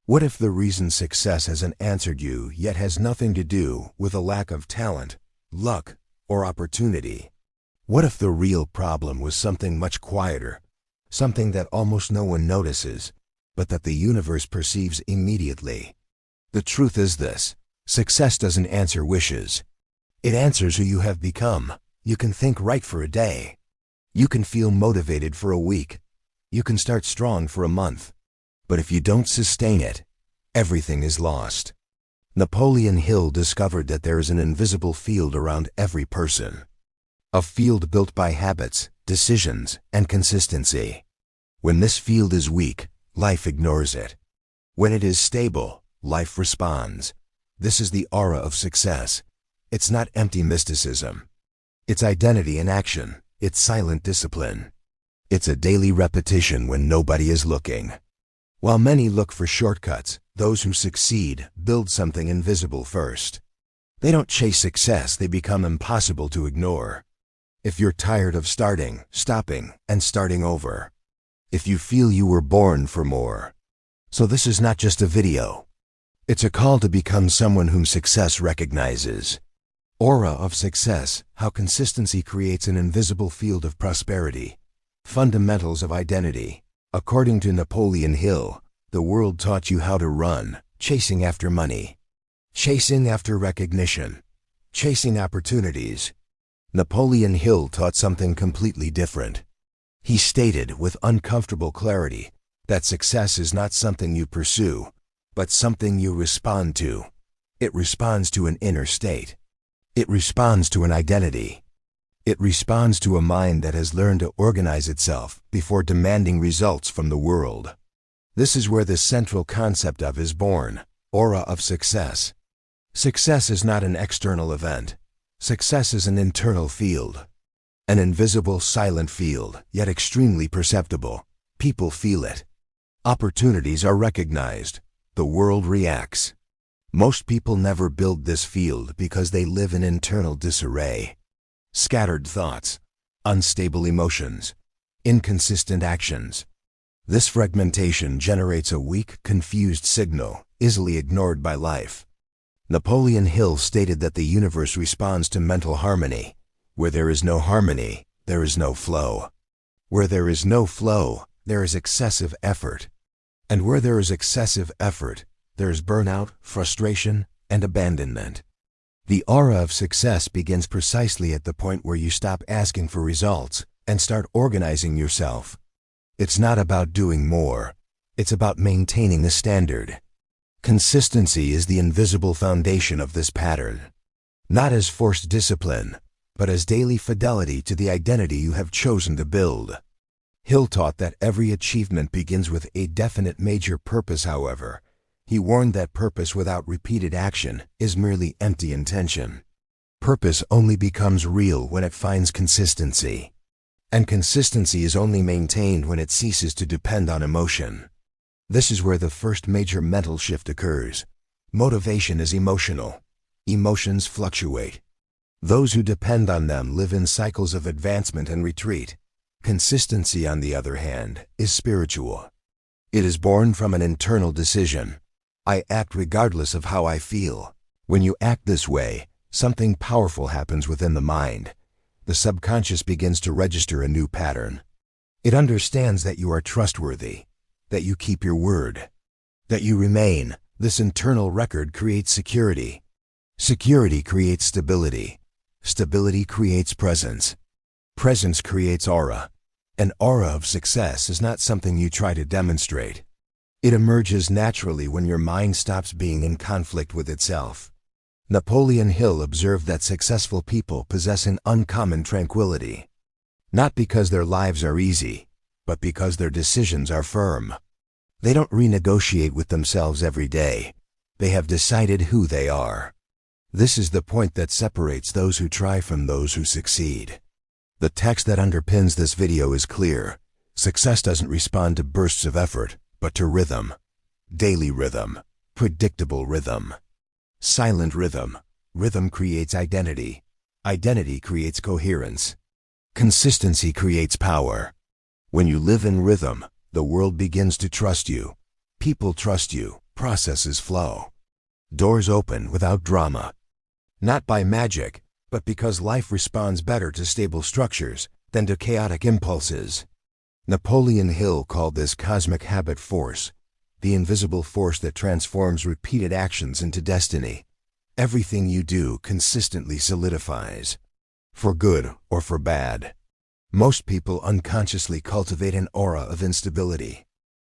What if the reason success hasn't answered you yet has nothing to do with a lack of talent, luck, or opportunity? What if the real problem was something much quieter, something that almost no one notices, but that the universe perceives immediately? The truth is this: success doesn't answer wishes. It answers who you have become. You can think right for a day. You can feel motivated for a week. You can start strong for a month. But if you don't sustain it, everything is lost. Napoleon Hill discovered that there is an invisible field around every person. A field built by habits, decisions, and consistency. When this field is weak, life ignores it. When it is stable, life responds. This is the aura of success. It's not empty mysticism. It's identity in action. It's silent discipline. It's a daily repetition when nobody is looking. While many look for shortcuts, those who succeed build something invisible first. They don't chase success, they become impossible to ignore. If you're tired of starting, stopping, and starting over. If you feel you were born for more. So this is not just a video. It's a call to become someone whom success recognizes. Aura of success: how consistency creates an invisible field of prosperity. Fundamentals of identity. According to Napoleon Hill, the world taught you how to run, chasing after money, chasing after recognition, chasing opportunities. Napoleon Hill taught something completely different. He stated with uncomfortable clarity that success is not something you pursue, but something you respond to. It responds to an inner state. It responds to an identity. It responds to a mind that has learned to organize itself before demanding results from the world. This is where the central concept of is born: aura of success. Success is not an external event. Success is an internal field. An invisible, silent field, yet extremely perceptible. People feel it. Opportunities are recognized. The world reacts. Most people never build this field because they live in internal disarray. Scattered thoughts, unstable emotions, inconsistent actions. This fragmentation generates a weak, confused signal, easily ignored by life. Napoleon Hill stated that the universe responds to mental harmony. Where there is no harmony, there is no flow. Where there is no flow, there is excessive effort. And where there is excessive effort, there is burnout, frustration, and abandonment. The aura of success begins precisely at the point where you stop asking for results and start organizing yourself. It's not about doing more. It's about maintaining a standard. Consistency is the invisible foundation of this pattern. Not as forced discipline, but as daily fidelity to the identity you have chosen to build. Hill taught that every achievement begins with a definite major purpose. However, he warned that purpose without repeated action is merely empty intention. Purpose only becomes real when it finds consistency. And consistency is only maintained when it ceases to depend on emotion. This is where the first major mental shift occurs. Motivation is emotional. Emotions fluctuate. Those who depend on them live in cycles of advancement and retreat. Consistency, on the other hand, is spiritual. It is born from an internal decision. I act regardless of how I feel. When you act this way, something powerful happens within the mind. The subconscious begins to register a new pattern. It understands that you are trustworthy, that you keep your word, that you remain. This internal record creates security. Security creates stability. Stability creates presence. Presence creates aura. An aura of success is not something you try to demonstrate. It emerges naturally when your mind stops being in conflict with itself. Napoleon Hill observed that successful people possess an uncommon tranquility. Not because their lives are easy, but because their decisions are firm. They don't renegotiate with themselves every day. They have decided who they are. This is the point that separates those who try from those who succeed. The text that underpins this video is clear. Success doesn't respond to bursts of effort, but to rhythm. Daily rhythm. Predictable rhythm. Silent rhythm. Rhythm creates identity. Identity creates coherence. Consistency creates power. When you live in rhythm, the world begins to trust you. People trust you. processes flow. Doors open without drama. Not by magic, but because life responds better to stable structures than to chaotic impulses. Napoleon Hill called this cosmic habit force, the invisible force that transforms repeated actions into destiny. Everything you do consistently solidifies, for good or for bad. Most people unconsciously cultivate an aura of instability.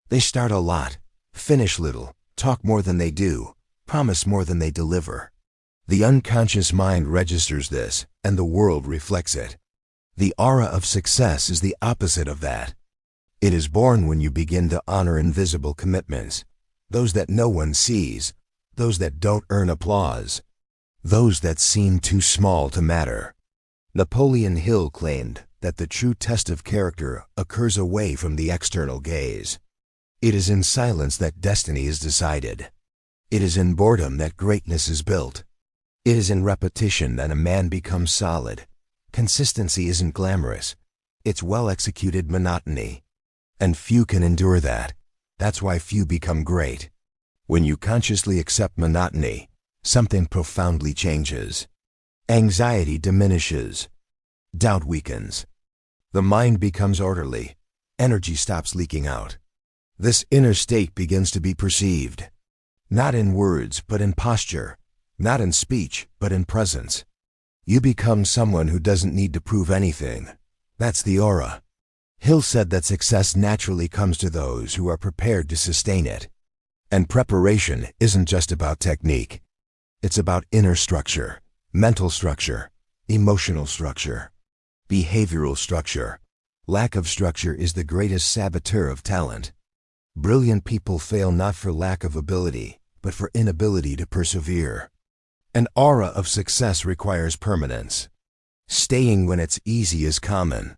They start a lot, finish little, talk more than they do, promise more than they deliver. The unconscious mind registers this, and the world reflects it. The aura of success is the opposite of that. It is born when you begin to honor invisible commitments, those that no one sees, those that don't earn applause, those that seem too small to matter. Napoleon Hill claimed that the true test of character occurs away from the external gaze. It is in silence that destiny is decided. It is in boredom that greatness is built. It is in repetition that a man becomes solid. Consistency isn't glamorous. It's well-executed monotony. And few can endure that. That's why few become great. When you consciously accept monotony, something profoundly changes. Anxiety diminishes. Doubt weakens. The mind becomes orderly. Energy stops leaking out. This inner state begins to be perceived. Not in words, but in posture. Not in speech, but in presence. You become someone who doesn't need to prove anything. That's the aura. Hill said that success naturally comes to those who are prepared to sustain it. And preparation isn't just about technique. It's about inner structure, mental structure, emotional structure, behavioral structure. Lack of structure is the greatest saboteur of talent. Brilliant people fail not for lack of ability, but for inability to persevere. An aura of success requires permanence. Staying when it's easy is common.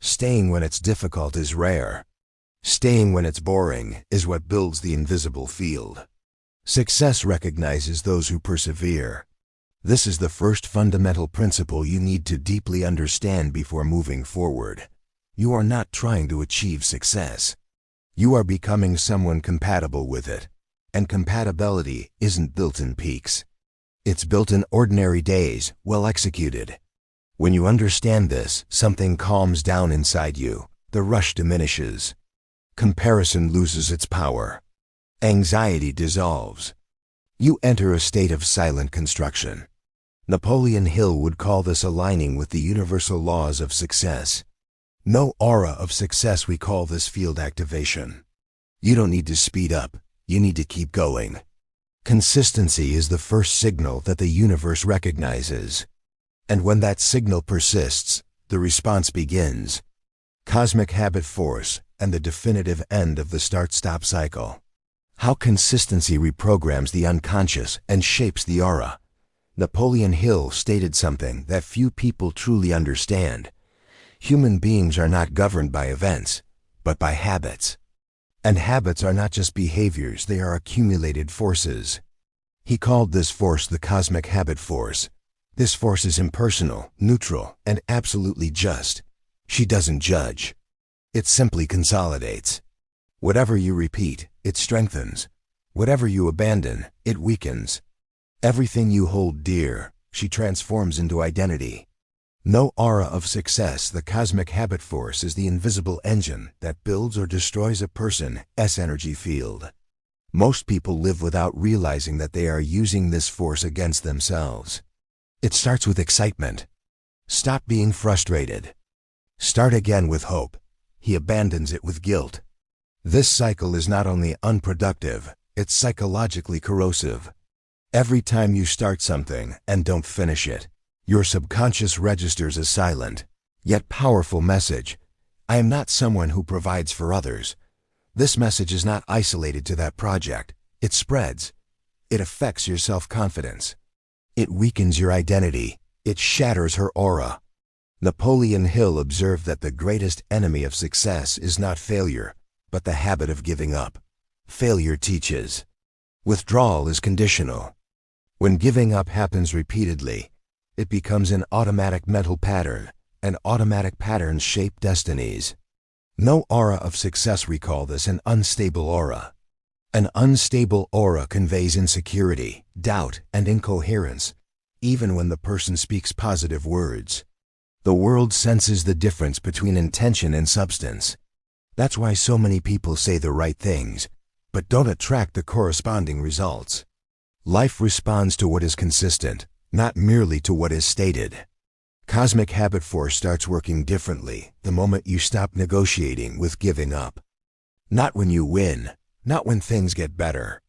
Staying when it's difficult is rare. Staying when it's boring is what builds the invisible field. Success recognizes those who persevere. This is the first fundamental principle you need to deeply understand before moving forward. You are not trying to achieve success. You are becoming someone compatible with it. And compatibility isn't built in peaks. It's built in ordinary days, well executed. When you understand this, something calms down inside you. The rush diminishes. Comparison loses its power. Anxiety dissolves. You enter a state of silent construction. Napoleon Hill would call this aligning with the universal laws of success. No aura of success, we call this field activation. You don't need to speed up, you need to keep going. Consistency is the first signal that the universe recognizes. And when that signal persists, the response begins. Cosmic habit force and the definitive end of the start-stop cycle. How consistency reprograms the unconscious and shapes the aura. Napoleon Hill stated something that few people truly understand. Human beings are not governed by events, but by habits. And habits are not just behaviors, they are accumulated forces. He called this force the cosmic habit force. This force is impersonal, neutral, and absolutely just. She doesn't judge. It simply consolidates. Whatever you repeat, it strengthens. Whatever you abandon, it weakens. Everything you hold dear, she transforms into identity. No aura of success, the cosmic habit force is the invisible engine that builds or destroys a person's energy field. Most people live without realizing that they are using this force against themselves. It starts with excitement. Stop being frustrated. Start again with hope. He abandons it with guilt. This cycle is not only unproductive, it's psychologically corrosive. Every time you start something and don't finish it, your subconscious registers a silent, yet powerful message. I am not someone who provides for others. This message is not isolated to that project. It spreads. It affects your self-confidence. It weakens your identity. It shatters her aura. Napoleon Hill observed that the greatest enemy of success is not failure, but the habit of giving up. Failure teaches. Withdrawal is conditional. When giving up happens repeatedly, it becomes an automatic mental pattern, and automatic patterns shape destinies. No aura of success, recall this, an unstable aura. An unstable aura conveys insecurity, doubt, and incoherence, even when the person speaks positive words. The world senses the difference between intention and substance. That's why so many people say the right things, but don't attract the corresponding results. Life responds to what is consistent, not merely to what is stated. Cosmic habit force starts working differently the moment you stop negotiating with giving up. Not when you win, not when things get better,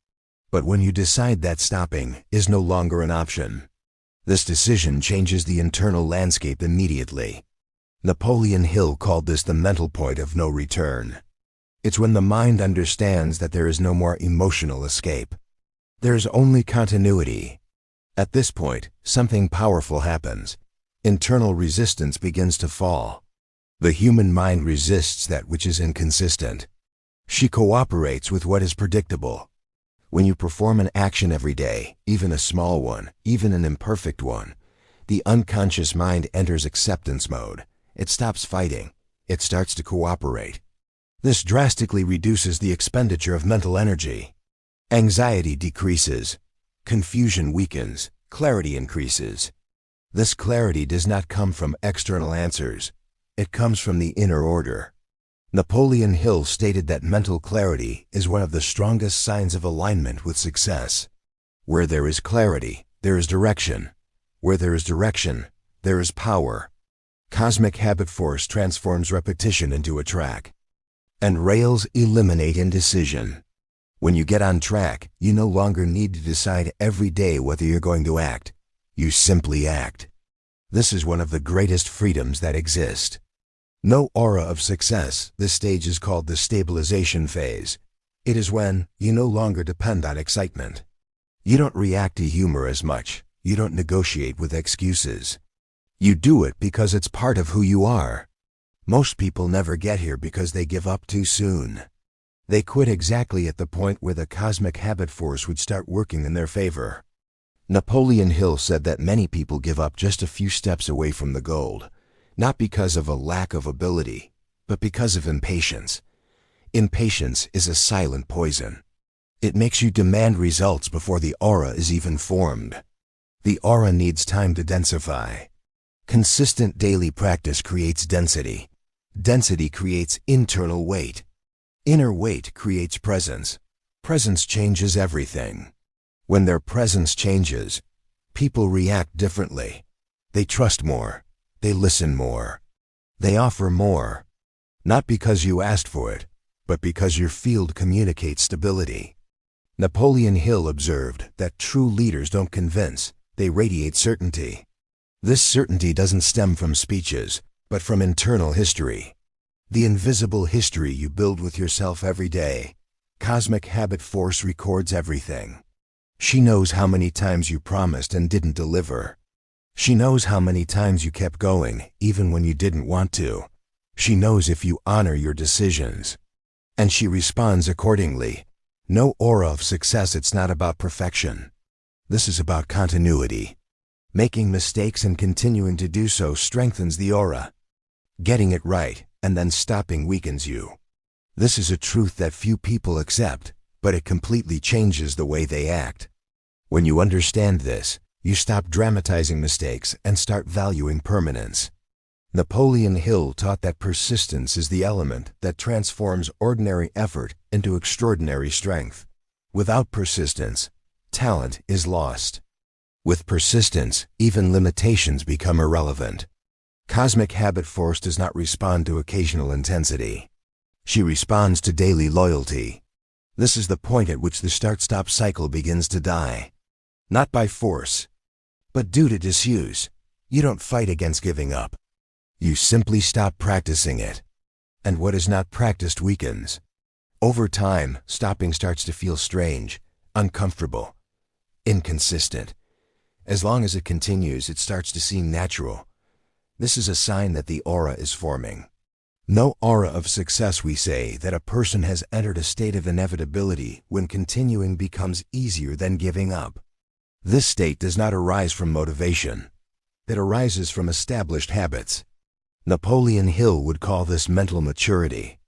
but when you decide that stopping is no longer an option. This decision changes the internal landscape immediately. Napoleon Hill called this the mental point of no return. It's when the mind understands that there is no more emotional escape. There's only continuity. At this point, something powerful happens. Internal resistance begins to fall. The human mind resists that which is inconsistent. She cooperates with what is predictable. When you perform an action every day, even a small one, even an imperfect one, the unconscious mind enters acceptance mode. It stops fighting. It starts to cooperate. This drastically reduces the expenditure of mental energy. Anxiety decreases. Confusion weakens. Clarity increases. This clarity does not come from external answers. It comes from the inner order. Napoleon Hill stated that mental clarity is one of the strongest signs of alignment with success. Where there is clarity, there is direction. Where there is direction, there is power. Cosmic habit force transforms repetition into a track. And rails eliminate indecision. When you get on track, you no longer need to decide every day whether you're going to act. You simply act. This is one of the greatest freedoms that exist. No aura of success. This stage is called the stabilization phase. It is when you no longer depend on excitement. You don't react to humor as much. You don't negotiate with excuses. You do it because it's part of who you are. Most people never get here because they give up too soon. They quit exactly at the point where the cosmic habit force would start working in their favor. Napoleon Hill said that many people give up just a few steps away from the goal. Not because of a lack of ability, but because of impatience. Impatience is a silent poison. It makes you demand results before the aura is even formed. The aura needs time to densify. Consistent daily practice creates density. Density creates internal weight. Inner weight creates presence. Presence changes everything. When their presence changes, people react differently. They trust more. They listen more. They offer more. Not because you asked for it, but because your field communicates stability. Napoleon Hill observed that true leaders don't convince, they radiate certainty. This certainty doesn't stem from speeches, but from internal history. The invisible history you build with yourself every day. Cosmic habit force records everything. She knows how many times you promised and didn't deliver. She knows how many times you kept going, even when you didn't want to. She knows if you honor your decisions. And she responds accordingly. No aura of success. It's not about perfection. This is about continuity. Making mistakes and continuing to do so strengthens the aura. Getting it right and then stopping weakens you. This is a truth that few people accept, but it completely changes the way they act. When you understand this, you stop dramatizing mistakes and start valuing permanence. Napoleon Hill taught that persistence is the element that transforms ordinary effort into extraordinary strength. Without persistence, talent is lost. With persistence, even limitations become irrelevant. Cosmic habit force does not respond to occasional intensity. She responds to daily loyalty. This is the point at which the start-stop cycle begins to die. Not by force, but due to disuse. You don't fight against giving up. You simply stop practicing it. And what is not practiced weakens. Over time, stopping starts to feel strange, uncomfortable, inconsistent. As long as it continues, it starts to seem natural. This is a sign that the aura is forming. No aura of success. We say that a person has entered a state of inevitability when continuing becomes easier than giving up. This state does not arise from motivation. It arises from established habits. Napoleon Hill would call this mental maturity.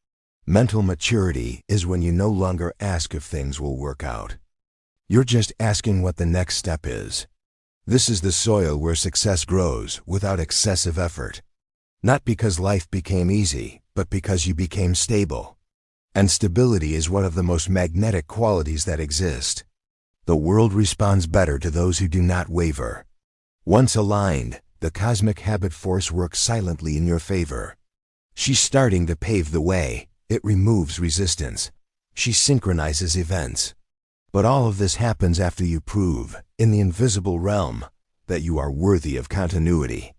Mental maturity is when you no longer ask if things will work out. You're just asking what the next step is. This is the soil where success grows without excessive effort. Not because life became easy, but because you became stable. And stability is one of the most magnetic qualities that exist. The world responds better to those who do not waver. Once aligned, the cosmic habit force works silently in your favor. She's starting to pave the way. It removes resistance. She synchronizes events. But all of this happens after you prove, in the invisible realm, that you are worthy of continuity.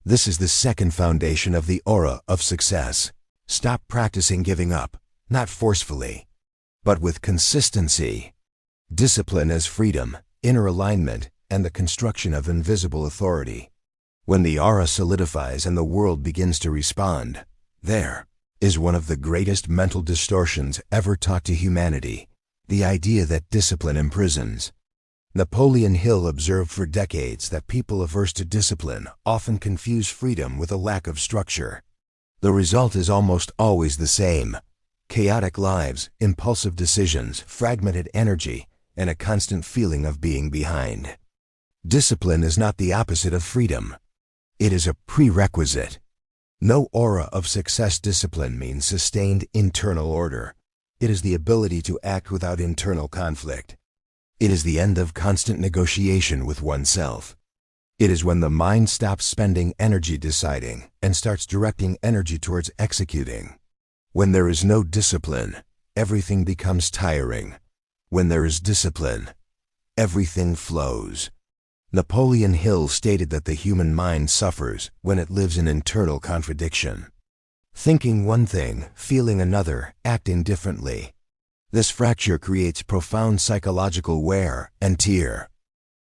This is the second foundation of the aura of success. Stop practicing giving up, not forcefully, but with consistency. Discipline as freedom, inner alignment, and the construction of invisible authority. When the aura solidifies and the world begins to respond, there is one of the greatest mental distortions ever taught to humanity, the idea that discipline imprisons. Napoleon Hill observed for decades that people averse to discipline often confuse freedom with a lack of structure. The result is almost always the same: chaotic lives, impulsive decisions, fragmented energy, and a constant feeling of being behind. Discipline is not the opposite of freedom. It is a prerequisite. No aura of success discipline means sustained internal order. It is the ability to act without internal conflict. It is the end of constant negotiation with oneself. It is when the mind stops spending energy deciding and starts directing energy towards executing. When there is no discipline, everything becomes tiring. When there is discipline, everything flows. Napoleon Hill stated that the human mind suffers when it lives in internal contradiction. Thinking one thing, feeling another, acting differently. This fracture creates profound psychological wear and tear.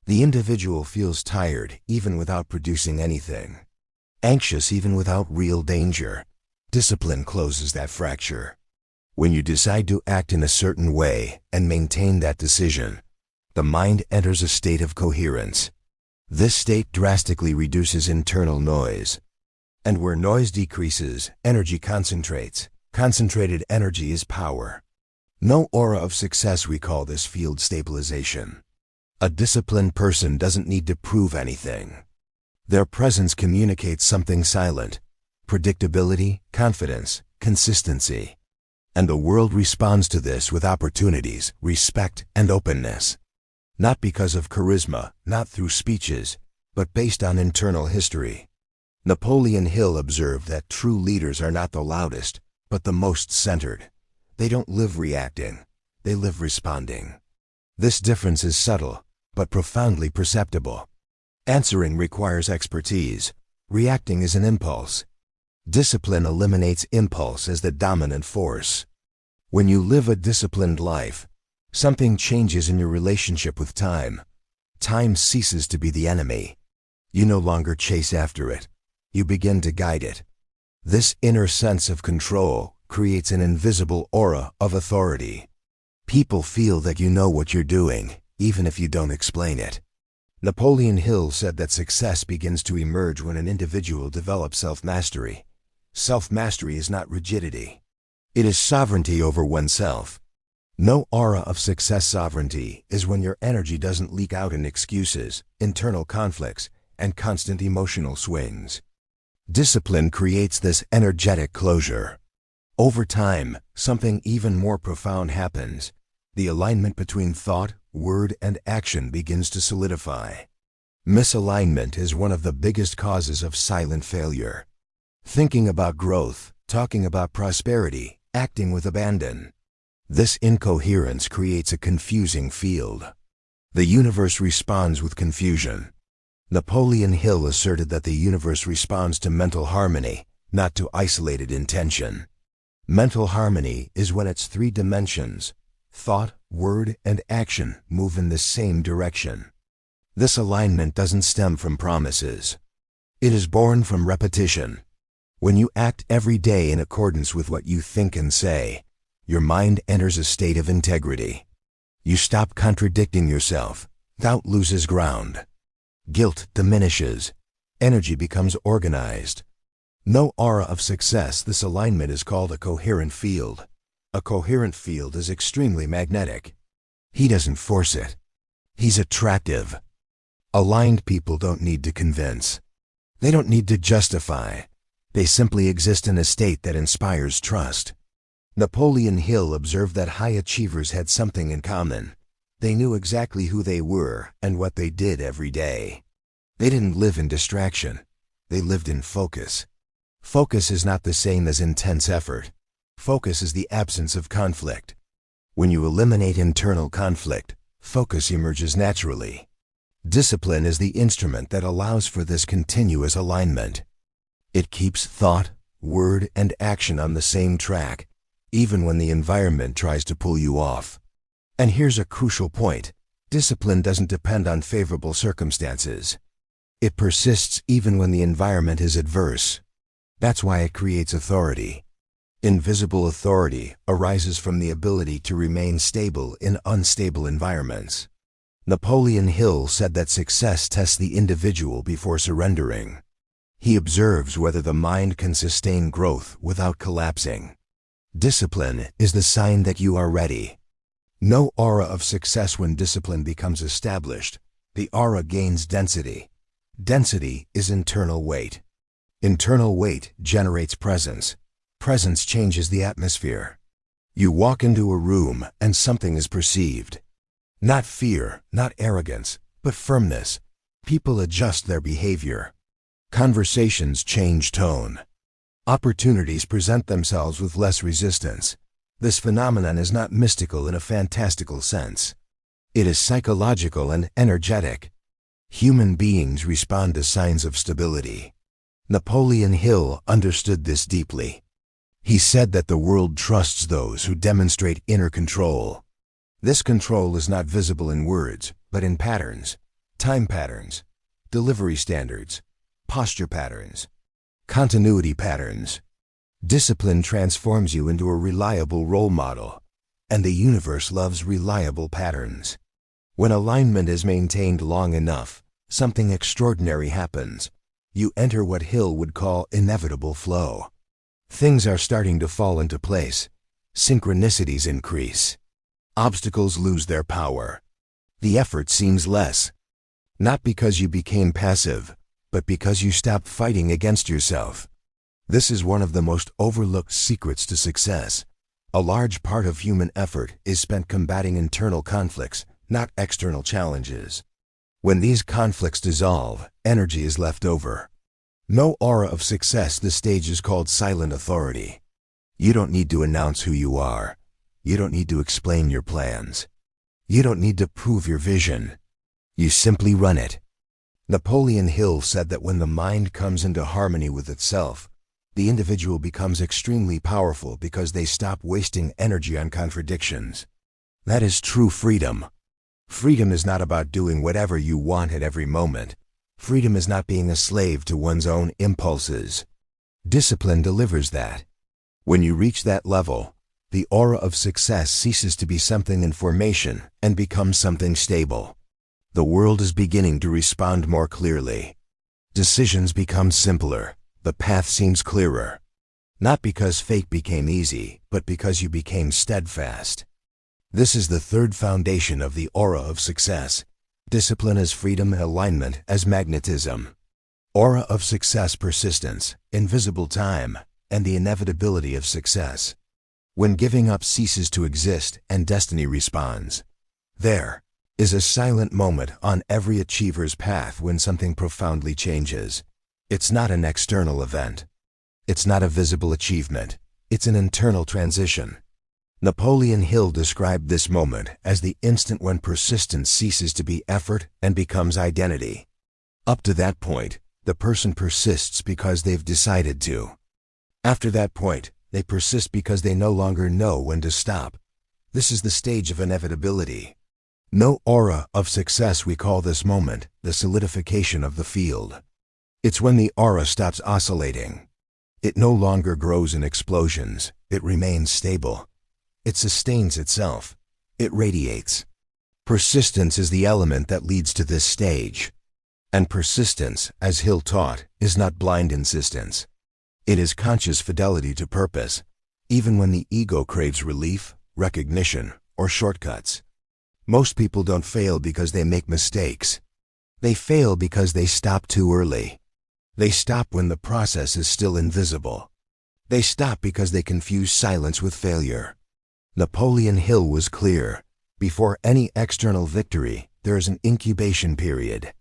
The individual feels tired even without producing anything, anxious even without real danger. Discipline closes that fracture. When you decide to act in a certain way and maintain that decision, the mind enters a state of coherence. This state drastically reduces internal noise. And where noise decreases, energy concentrates. Concentrated energy is power. No aura of success, we call this field stabilization. A disciplined person doesn't need to prove anything. Their presence communicates something silent: predictability, confidence, consistency. And the world responds to this with opportunities, respect, and openness. Not because of charisma, not through speeches, but based on internal history. Napoleon Hill observed that true leaders are not the loudest, but the most centered. They don't live reacting, they live responding. This difference is subtle, but profoundly perceptible. Answering requires expertise. Reacting is an impulse. Discipline eliminates impulse as the dominant force. When you live a disciplined life, something changes in your relationship with time. Time ceases to be the enemy. You no longer chase after it. You begin to guide it. This inner sense of control creates an invisible aura of authority. People feel that you know what you're doing, even if you don't explain it. Napoleon Hill said that success begins to emerge when an individual develops self-mastery. Self-mastery is not rigidity. It is sovereignty over oneself. No aura of success sovereignty is when your energy doesn't leak out in excuses, internal conflicts, and constant emotional swings. Discipline creates this energetic closure. Over time, something even more profound happens. The alignment between thought, word, and action begins to solidify. Misalignment is one of the biggest causes of silent failure. Thinking about growth, talking about prosperity, acting with abandon. This incoherence creates a confusing field. The universe responds with confusion. Napoleon Hill asserted that the universe responds to mental harmony, not to isolated intention. Mental harmony is when its three dimensions, thought, word, and action, move in the same direction. This alignment doesn't stem from promises. It is born from repetition. When you act every day in accordance with what you think and say, your mind enters a state of integrity. You stop contradicting yourself. Doubt loses ground. Guilt diminishes. Energy becomes organized. No aura of success, this alignment is called a coherent field. A coherent field is extremely magnetic. He doesn't force it. He's attractive. Aligned people don't need to convince. They don't need to justify. They simply exist in a state that inspires trust. Napoleon Hill observed that high achievers had something in common. They knew exactly who they were and what they did every day. They didn't live in distraction. They lived in focus. Focus is not the same as intense effort. Focus is the absence of conflict. When you eliminate internal conflict, focus emerges naturally. Discipline is the instrument that allows for this continuous alignment. It keeps thought, word, and action on the same track, even when the environment tries to pull you off. And here's a crucial point. Discipline doesn't depend on favorable circumstances. It persists even when the environment is adverse. That's why it creates authority. Invisible authority arises from the ability to remain stable in unstable environments. Napoleon Hill said that success tests the individual before surrendering. He observes whether the mind can sustain growth without collapsing. Discipline is the sign that you are ready. No aura of success when discipline becomes established. The aura gains density. Density is internal weight. Internal weight generates presence. Presence changes the atmosphere. You walk into a room and something is perceived. Not fear, not arrogance, but firmness. People adjust their behavior. Conversations change tone. Opportunities present themselves with less resistance. This phenomenon is not mystical in a fantastical sense. It is psychological and energetic. Human beings respond to signs of stability. Napoleon Hill understood this deeply. He said that the world trusts those who demonstrate inner control. This control is not visible in words, but in patterns, time patterns, delivery standards, posture patterns, continuity patterns. Discipline transforms you into a reliable role model, and the universe loves reliable patterns. When alignment is maintained long enough, something extraordinary happens. You enter what Hill would call inevitable flow. Things are starting to fall into place. Synchronicities increase. Obstacles lose their power. The effort seems less. Not because you became passive, but because you stopped fighting against yourself. This is one of the most overlooked secrets to success. A large part of human effort is spent combating internal conflicts, not external challenges. When these conflicts dissolve, energy is left over. No aura of success. This stage is called silent authority. You don't need to announce who you are. You don't need to explain your plans. You don't need to prove your vision. You simply run it. Napoleon Hill said that when the mind comes into harmony with itself, the individual becomes extremely powerful because they stop wasting energy on contradictions. That is true freedom. Freedom is not about doing whatever you want at every moment. Freedom is not being a slave to one's own impulses. Discipline delivers that. When you reach that level, the aura of success ceases to be something in formation and becomes something stable. The world is beginning to respond more clearly. Decisions become simpler. The path seems clearer. Not because fate became easy, but because you became steadfast. This is the third foundation of the aura of success. Discipline as freedom and alignment as magnetism. Aura of success: persistence, invisible time, and the inevitability of success. When giving up ceases to exist and destiny responds. There is a silent moment on every achiever's path when something profoundly changes. It's not an external event. It's not a visible achievement. It's an internal transition. Napoleon Hill described this moment as the instant when persistence ceases to be effort and becomes identity. Up to that point, the person persists because they've decided to. After that point, they persist because they no longer know when to stop. This is the stage of inevitability. No aura of success. We call this moment the solidification of the field. It's when the aura stops oscillating. It no longer grows in explosions. It remains stable. It sustains itself. It radiates. Persistence is the element that leads to this stage. And persistence, as Hill taught, is not blind insistence. It is conscious fidelity to purpose. even when the ego craves relief, recognition, or shortcuts. Most people don't fail because they make mistakes. They fail because they stop too early. They stop when the process is still invisible. They stop because they confuse silence with failure. Napoleon Hill was clear. Before any external victory, there is an incubation period.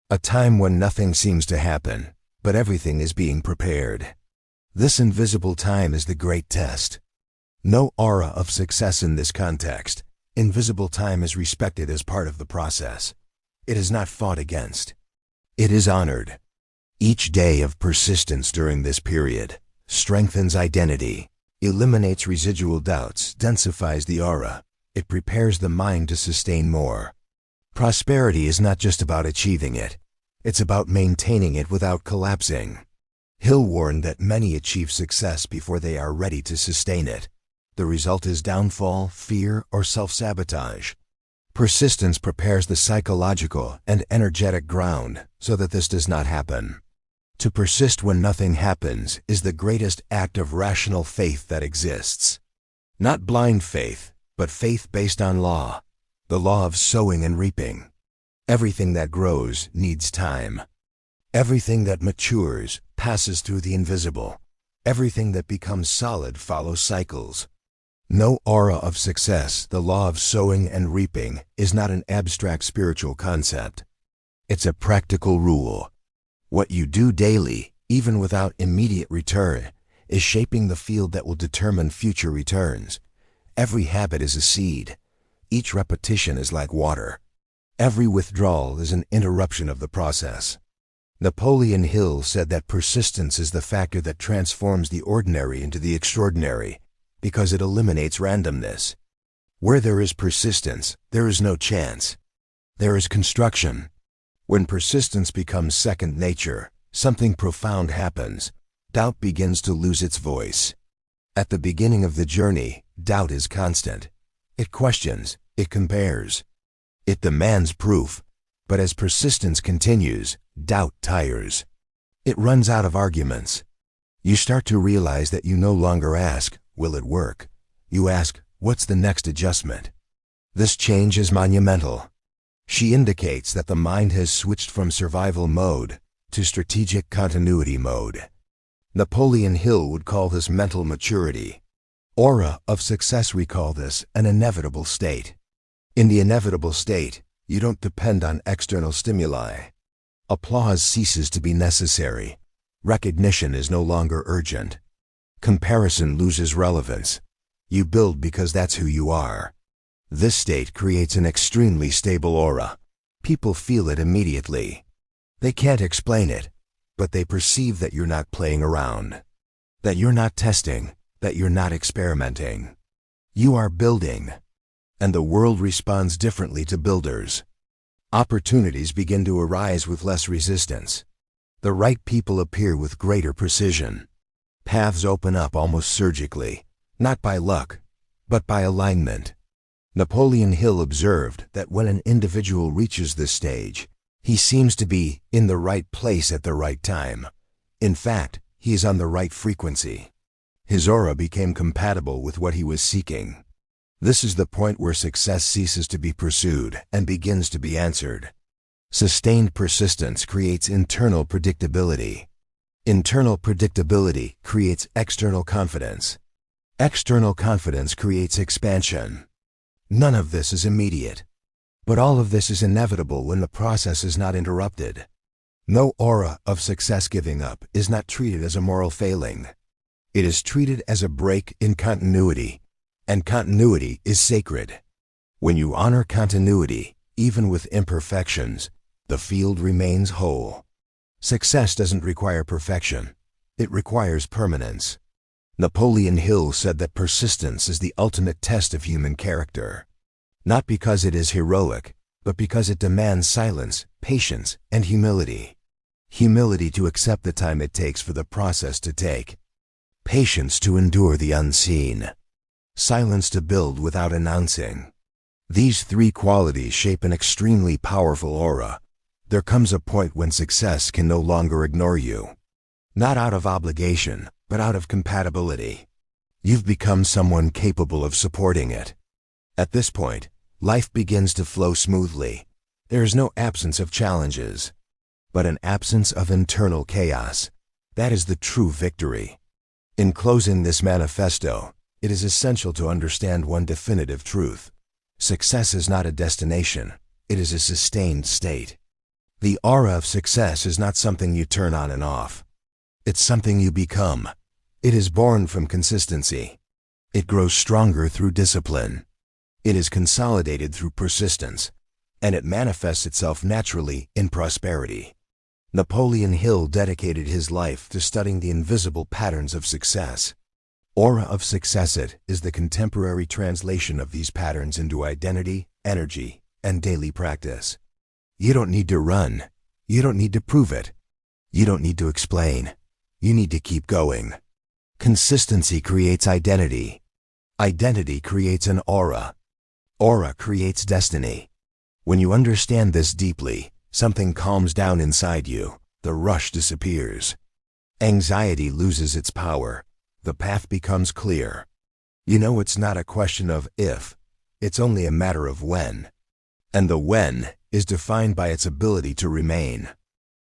A time when nothing seems to happen, but everything is being prepared. This invisible time is the great test. No aura of success in this context. Invisible time is respected as part of the process. It is not fought against. It is honored. Each day of persistence during this period strengthens identity, eliminates residual doubts, densifies the aura. It prepares the mind to sustain more. Prosperity is not just about achieving it. It's about maintaining it without collapsing. Hill warned that many achieve success before they are ready to sustain it. The result is downfall, fear, or self-sabotage. Persistence prepares the psychological and energetic ground so that this does not happen. To persist when nothing happens is the greatest act of rational faith that exists. Not blind faith, but faith based on law, the law of sowing and reaping. Everything that grows needs time. Everything that matures passes through the invisible. Everything that becomes solid follows cycles. No aura of success, the law of sowing and reaping, is not an abstract spiritual concept. It's a practical rule. What you do daily, even without immediate return, is shaping the field that will determine future returns. Every habit is a seed. Each repetition is like water. Every withdrawal is an interruption of the process. Napoleon Hill said that persistence is the factor that transforms the ordinary into the extraordinary, because it eliminates randomness. Where there is persistence, there is no chance. There is construction. When persistence becomes second nature, something profound happens. Doubt begins to lose its voice. At the beginning of the journey, doubt is constant. It questions, it compares. It demands proof. But as persistence continues, doubt tires. It runs out of arguments. You start to realize that you no longer ask, will it work? You ask, what's the next adjustment? This change is monumental. She indicates that the mind has switched from survival mode to strategic continuity mode. Napoleon Hill would call this mental maturity. Aura of success, we call this an inevitable state. In the inevitable state, you don't depend on external stimuli. Applause ceases to be necessary. Recognition is no longer urgent. Comparison loses relevance. You build because that's who you are. This state creates an extremely stable aura. People feel it immediately. They can't explain it, but they perceive that you're not playing around, that you're not testing, that you're not experimenting. You are building, and the world responds differently to builders. Opportunities begin to arise with less resistance. The right people appear with greater precision. Paths open up almost surgically, not by luck, but by alignment. Napoleon Hill observed that when an individual reaches this stage, he seems to be in the right place at the right time. In fact, he is on the right frequency. His aura became compatible with what he was seeking. This is the point where success ceases to be pursued and begins to be answered. Sustained persistence creates internal predictability. Internal predictability creates external confidence. External confidence creates expansion. None of this is immediate, but all of this is inevitable when the process is not interrupted. No aura of success giving up is not treated as a moral failing. It is treated as a break in continuity, and continuity is sacred. When you honor continuity, even with imperfections, the field remains whole. Success doesn't require perfection. It requires permanence. Napoleon Hill said that persistence is the ultimate test of human character. Not because it is heroic, but because it demands silence, patience, and humility. Humility to accept the time it takes for the process to take. Patience to endure the unseen. Silence to build without announcing. These three qualities shape an extremely powerful aura. There comes a point when success can no longer ignore you. Not out of obligation, but out of compatibility. You've become someone capable of supporting it. At this point, life begins to flow smoothly. There is no absence of challenges, but an absence of internal chaos. That is the true victory. In closing this manifesto, it is essential to understand one definitive truth. Success is not a destination, it is a sustained state. The aura of success is not something you turn on and off. It's something you become. It is born from consistency. It grows stronger through discipline. It is consolidated through persistence, and it manifests itself naturally in prosperity. Napoleon Hill dedicated his life to studying the invisible patterns of success. Aura of success is the contemporary translation of these patterns into identity, energy, and daily practice. You don't need to run. You don't need to prove it. You don't need to explain. You need to keep going. Consistency creates identity. Identity creates an aura. Aura creates destiny. When you understand this deeply, something calms down inside you. The rush disappears. Anxiety loses its power. The path becomes clear. You know it's not a question of if, it's only a matter of when. And the when is defined by its ability to remain.